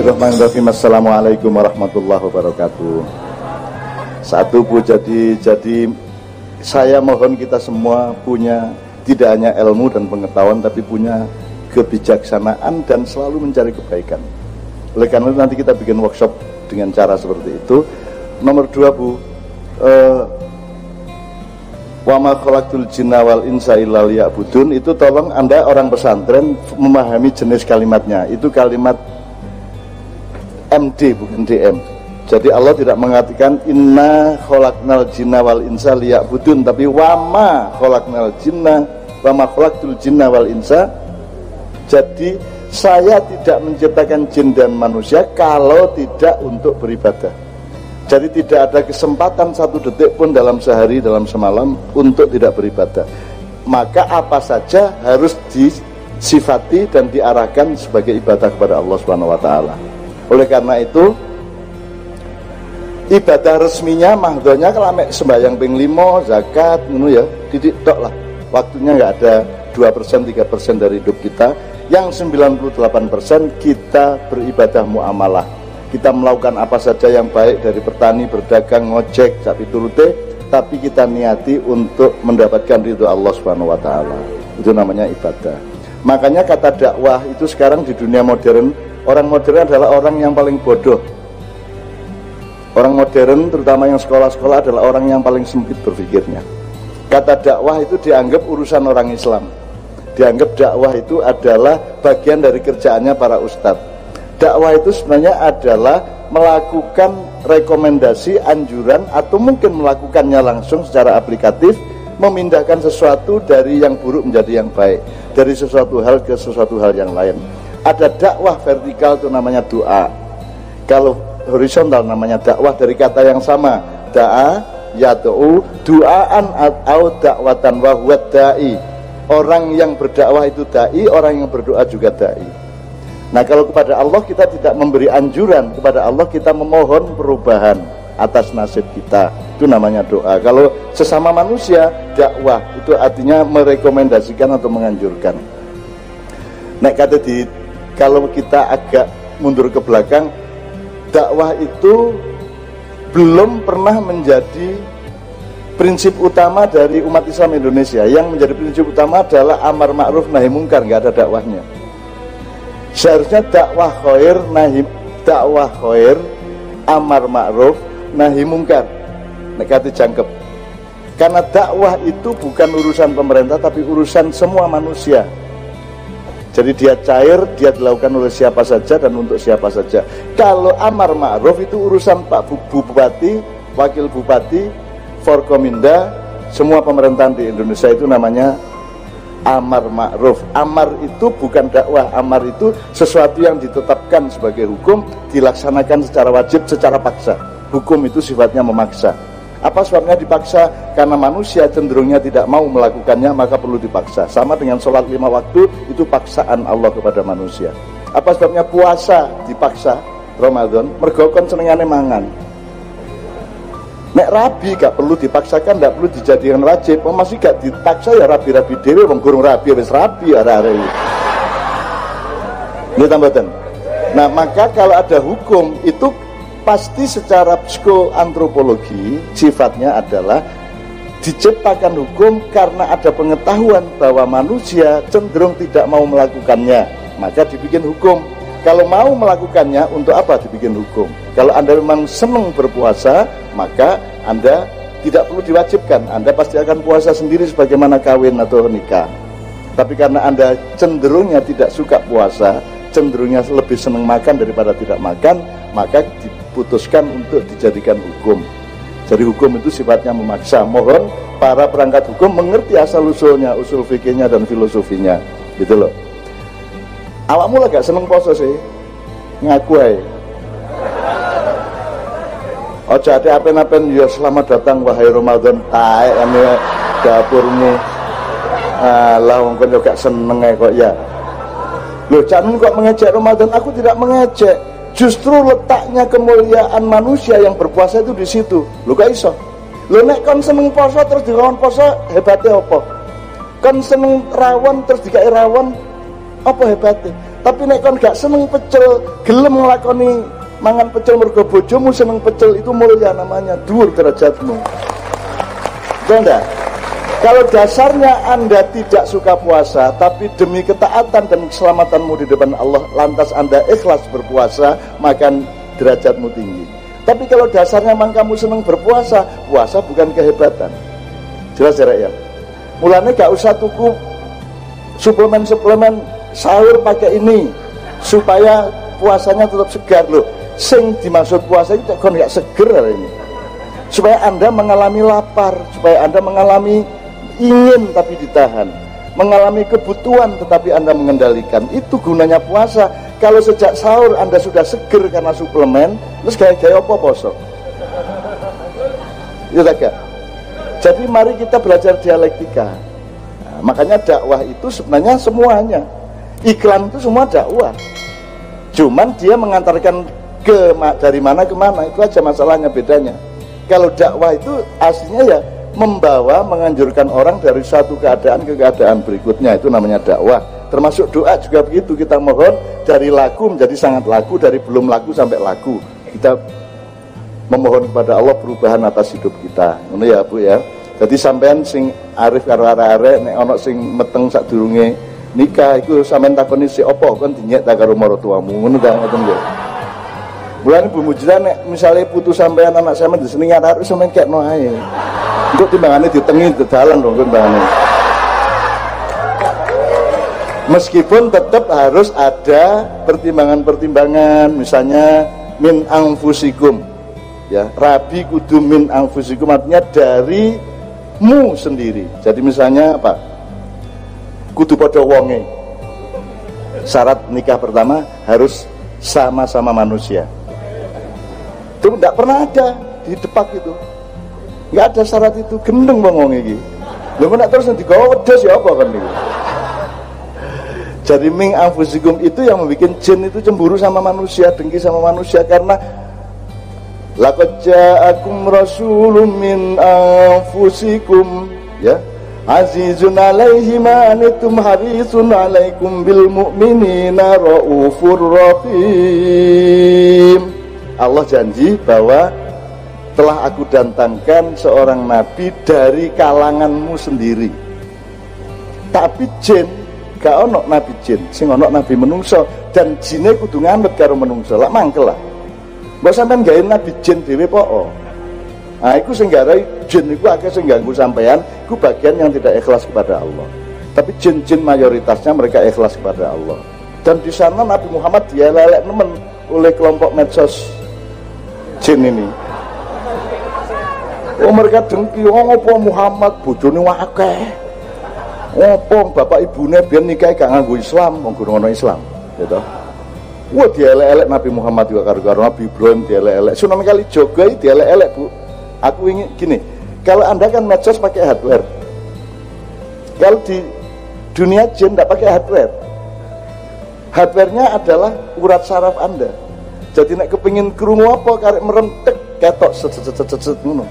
Bismillahirrahmanirrahim. Assalamualaikum warahmatullahi wabarakatuh. Satu Bu, jadi saya mohon kita semua punya tidak hanya ilmu dan pengetahuan, tapi punya kebijaksanaan dan selalu mencari kebaikan. Oleh karena itu nanti kita bikin workshop dengan cara seperti itu. Nomor 2 Bu, wa ma khalaqtul jinna wal insa illa liya'budun, itu tolong Anda orang pesantren memahami jenis kalimatnya. Itu kalimat MD bukan DM. Jadi Allah tidak mengatakan inna khalaqnal jinna wal insa liya'budun, tapi wa ma khalaqnal jinna wa ma khalaqtul jinna wal insa. Jadi saya tidak menciptakan jin dan manusia kalau tidak untuk beribadah. Jadi tidak ada kesempatan 1 detik pun dalam sehari, dalam semalam untuk tidak beribadah. Maka apa saja harus disifati dan diarahkan sebagai ibadah kepada Allah Subhanahu wa taala. Oleh karena itu ibadah resminya mahdhonya kalau sembahyang ping 5, zakat ngono ya, titik tok lah. Waktunya nggak ada 2%, 3% dari hidup kita. Yang 98% kita beribadah muamalah. Kita melakukan apa saja yang baik, dari bertani, berdagang, ngojek, sapi turute, tapi kita niati untuk mendapatkan ridho Allah Subhanahu wa taala. Itu namanya ibadah. Makanya kata dakwah itu sekarang di dunia modern, orang modern adalah orang yang paling bodoh. Orang modern terutama yang sekolah-sekolah adalah orang yang paling sempit berpikirnya. Kata dakwah itu dianggap urusan orang Islam. Dianggap dakwah itu adalah bagian dari kerjaannya para ustadz. Dakwah itu sebenarnya adalah melakukan rekomendasi, anjuran, atau mungkin melakukannya langsung secara aplikatif, memindahkan sesuatu dari yang buruk menjadi yang baik, dari sesuatu hal ke sesuatu hal yang lain. Ada dakwah vertikal itu namanya doa. Kalau horizontal namanya dakwah dari kata yang sama, da'a, yad'u, du'aan atau dakwatan wa huwa da'i. Orang yang berdakwah itu da'i, orang yang berdoa juga da'i. Nah, kalau kepada Allah kita tidak memberi anjuran, kepada Allah kita memohon perubahan atas nasib kita, itu namanya doa. Kalau sesama manusia, dakwah itu artinya merekomendasikan atau menganjurkan. Nah, kalau kita agak mundur ke belakang, dakwah itu belum pernah menjadi prinsip utama dari umat Islam Indonesia. Yang menjadi prinsip utama adalah amar ma'ruf nahi mungkar, nggak ada dakwahnya. Seharusnya dakwah khair, amar ma'ruf nahi mungkar. Nek kate jangkep. Karena dakwah itu bukan urusan pemerintah tapi urusan semua manusia. Jadi dia cair, dia dilakukan oleh siapa saja dan untuk siapa saja. Kalau amar ma'ruf itu urusan Pak Bupati, Wakil Bupati, Forkominda, semua pemerintahan di Indonesia itu namanya amar ma'ruf. Amar itu bukan dakwah, amar itu sesuatu yang ditetapkan sebagai hukum, dilaksanakan secara wajib, secara paksa. Hukum itu sifatnya memaksa. Apa sebabnya dipaksa? Karena manusia cenderungnya tidak mau melakukannya, maka perlu dipaksa. Sama dengan sholat 5 waktu, itu paksaan Allah kepada manusia. Apa sebabnya puasa dipaksa Ramadan? Mergo kon senengane mangan. Nek rabi gak perlu dipaksakan, gak perlu dijadikan wajib. Masih gak dipaksa ya rabi-rabi dewe, wong gurung rabi wis rabi arek-arek iki. Nggih tambahan. Nah, maka kalau ada hukum itu pasti secara psikoantropologi sifatnya adalah diciptakan hukum karena ada pengetahuan bahwa manusia cenderung tidak mau melakukannya, maka dibikin hukum. Kalau mau melakukannya, untuk apa dibikin hukum? Kalau Anda memang senang berpuasa, maka Anda tidak perlu diwajibkan. Anda pasti akan puasa sendiri sebagaimana kawin atau nikah. Tapi karena Anda cenderungnya tidak suka puasa, cenderungnya lebih senang makan daripada tidak makan, maka diputuskan untuk dijadikan hukum. Jadi hukum itu sifatnya memaksa. Mohon para perangkat hukum mengerti asal-usulnya, usul fikihnya dan filosofinya, gitu loh. Awakmu lah gak seneng poso sih, ngaku aja. Ojo ate apen-apen ya selamat datang wahai Ramadan, taek ane dapurmu. Alah wong kon yo gak seneng ae kok ya. Loh, jangan kok mengejek Ramadan. Aku tidak mengejek. Justru letaknya kemuliaan manusia yang berpuasa itu di situ. Lho kok iso? Lho nek kon seneng poso terus dikon poso, hebatnya apa? Kon seneng rawon terus dikai rawon, apa hebatnya? Tapi nek kon gak seneng pecel, gelem nglakoni mangan pecel mergo bojomu seneng pecel, itu mulia namanya, dhuwur derajatmu. Betul enggak? Kalau dasarnya Anda tidak suka puasa, tapi demi ketaatan dan keselamatanmu di depan Allah, lantas Anda ikhlas berpuasa, maka derajatmu tinggi. Tapi kalau dasarnya memang kamu senang berpuasa, puasa bukan kehebatan. Jelas ya rakyat? Mulanya gak usah tuku suplemen-suplemen sahur pakai ini, supaya puasanya tetap segar loh. Sing dimaksud puasa itu kan gak seger hari ini. Supaya Anda mengalami lapar, supaya Anda mengalami ingin tapi ditahan, mengalami kebutuhan tetapi Anda mengendalikan. Itu gunanya puasa. Kalau sejak sahur Anda sudah seger karena suplemen, terus gaya-gaya apa poso? Itu tak? Jadi mari kita belajar dialektika. Nah, makanya dakwah itu sebenarnya semuanya, iklan itu semua dakwah. Cuman dia mengantarkan dari mana ke mana, itu aja masalahnya, bedanya. Kalau dakwah itu aslinya ya membawa, menganjurkan orang dari satu keadaan ke keadaan berikutnya, itu namanya dakwah. Termasuk doa juga begitu, kita mohon dari laku menjadi sangat laku, dari belum laku sampai laku. Kita memohon kepada Allah perubahan atas hidup kita. Ngono ya Bu ya. Jadi sampean sing arif karo arek-arek, nek ana sing meteng sadurunge nikah iku sampean takoni si opo kon dinyek ta karo maratuamu, ngono ta ngoten nggih. Bulan Bu Mujizat nek misale putus sampean anak sampean disenengi arek sampean kekno ae. Untuk timbangannya ditengi dalan lho timbangannya. Meskipun tetap harus ada pertimbangan-pertimbangan, misalnya min anfusikum, ya rabi kudu min anfusikum, artinya darimu sendiri. Jadi misalnya apa? Kudu podo wonge. Syarat nikah pertama harus sama-sama manusia. Itu tidak pernah ada di Depak itu. Nggak ada syarat itu, gendeng ngomong iki. Lha kok nek terus digawa wedhus ya apa kan niku. Jadi ming anfusikum itu yang membuat jin itu cemburu sama manusia, dengki sama manusia, karena laqad ja'akum rasulun min anfusikum, ya, azizun alaihi ma antum harisun alaikum bil mu'minina raufur rahim. Allah janji bahwa telah aku datangkan seorang nabi dari kalanganmu sendiri. Tapi jin gak ono nabi jin, sing ono nabi menungso, dan jinnya kudu nganut karo menungso. Lah mangkel lah. Mbok sampean gawe nabi jin dhewe poko. Nah, iku sing garai jin iku akeh sing ganggu sampean, iku bagian yang tidak ikhlas kepada Allah. Tapi jin-jin mayoritasnya mereka ikhlas kepada Allah. Dan di sana Nabi Muhammad dielek nemen oleh kelompok medsos jin ini. Oh mereka dengki, oh ngopo Muhammad bojone akeh. Ngopo bapak ibune biyen nikah gak nganggo Islam, wong guru ngono Islam, gitu. Wah dielek-elek Nabi Muhammad juga karo Nabi Ibrahim dielek-elek. Sunan Kalijaga dielek-elek Bu. Aku ingin gini, kalau Anda kan medsos pakai hardware. Kalau di dunia jin tidak pakai hardware. Hardwarenya adalah urat saraf Anda. Jadi nek kepengin krungu apa karek merentek ketok set ngono.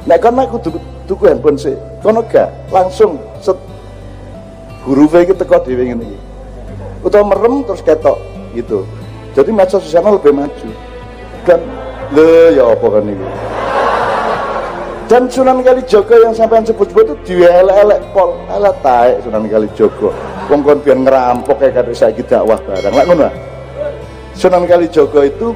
Nek kono aku tuku handphone sik, kono gak langsung set hurufnya iki teko dhewe ngene iki. Utawa merem terus ketok gitu. Jadi medsos di sana lebih maju. Dan le ya apa kan iki. Dan Sunan Kalijaga yang sampean sebut-sebut itu dielek-elek pol, ala taek Sunan Kalijaga. Wong kon biyen ngerampok kayak kate saiki dakwah barang. Lak ngono. Sunan Kalijaga itu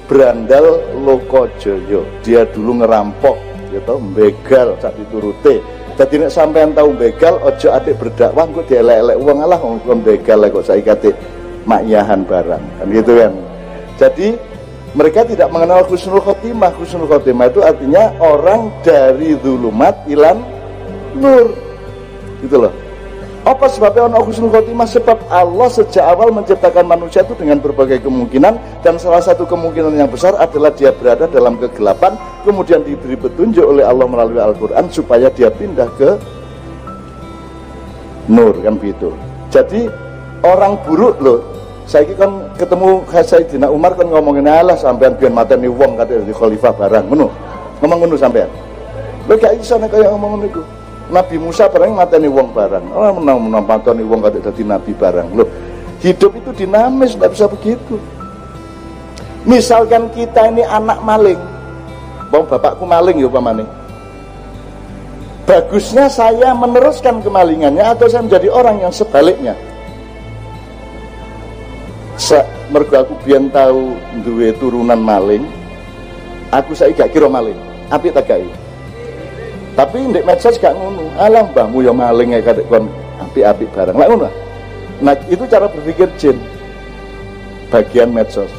berandal Lokajaya. Dia dulu ngerampok, gitu, begal sak diturute. Dadi nek sampean tahu begal, ojo atik berdakwah kok dielek-elek wong alah wong begal kok saiki atik makyahan barang. Kan gitu kan. Jadi mereka tidak mengenal husnul khotimah. Husnul khotimah itu artinya orang dari zulumat ilan nur. Gitu loh. Apa sebabnya orang husnul khotimah? Sebab Allah sejak awal menciptakan manusia itu dengan berbagai kemungkinan, dan salah satu kemungkinan yang besar adalah dia berada dalam kegelapan, kemudian diberi petunjuk oleh Allah melalui Al-Quran supaya dia pindah ke nur, kan begitu. Jadi orang buruk loh. Saya kan ketemu Sayyidina Umar kan ngomongin Allah sampean biyen mateni wong kate di khalifah barang ngono. Ngomong ngono sampean. Lho gak iso nek kaya ngomong ngono iku. Nabi Musa barang mateni wong barang. Ora menang mateni wong kate dadi nabi barang. Lho, Hidup itu dinamis, tidak bisa begitu. Misalkan kita ini anak maling, bapakku maling ya pamane. Bagusnya saya meneruskan kemalingannya atau saya menjadi orang yang sebaliknya. Mergo aku biyen tahu duwe turunan maling, aku saiki gak kira maling, apik tak gawe. Tapi ndek medsos gak ngono. Alah mbahmu ya maling ya kadek kon apik-apik barang. Lah ngono. Nah, itu cara berpikir jin. Bagian medsos.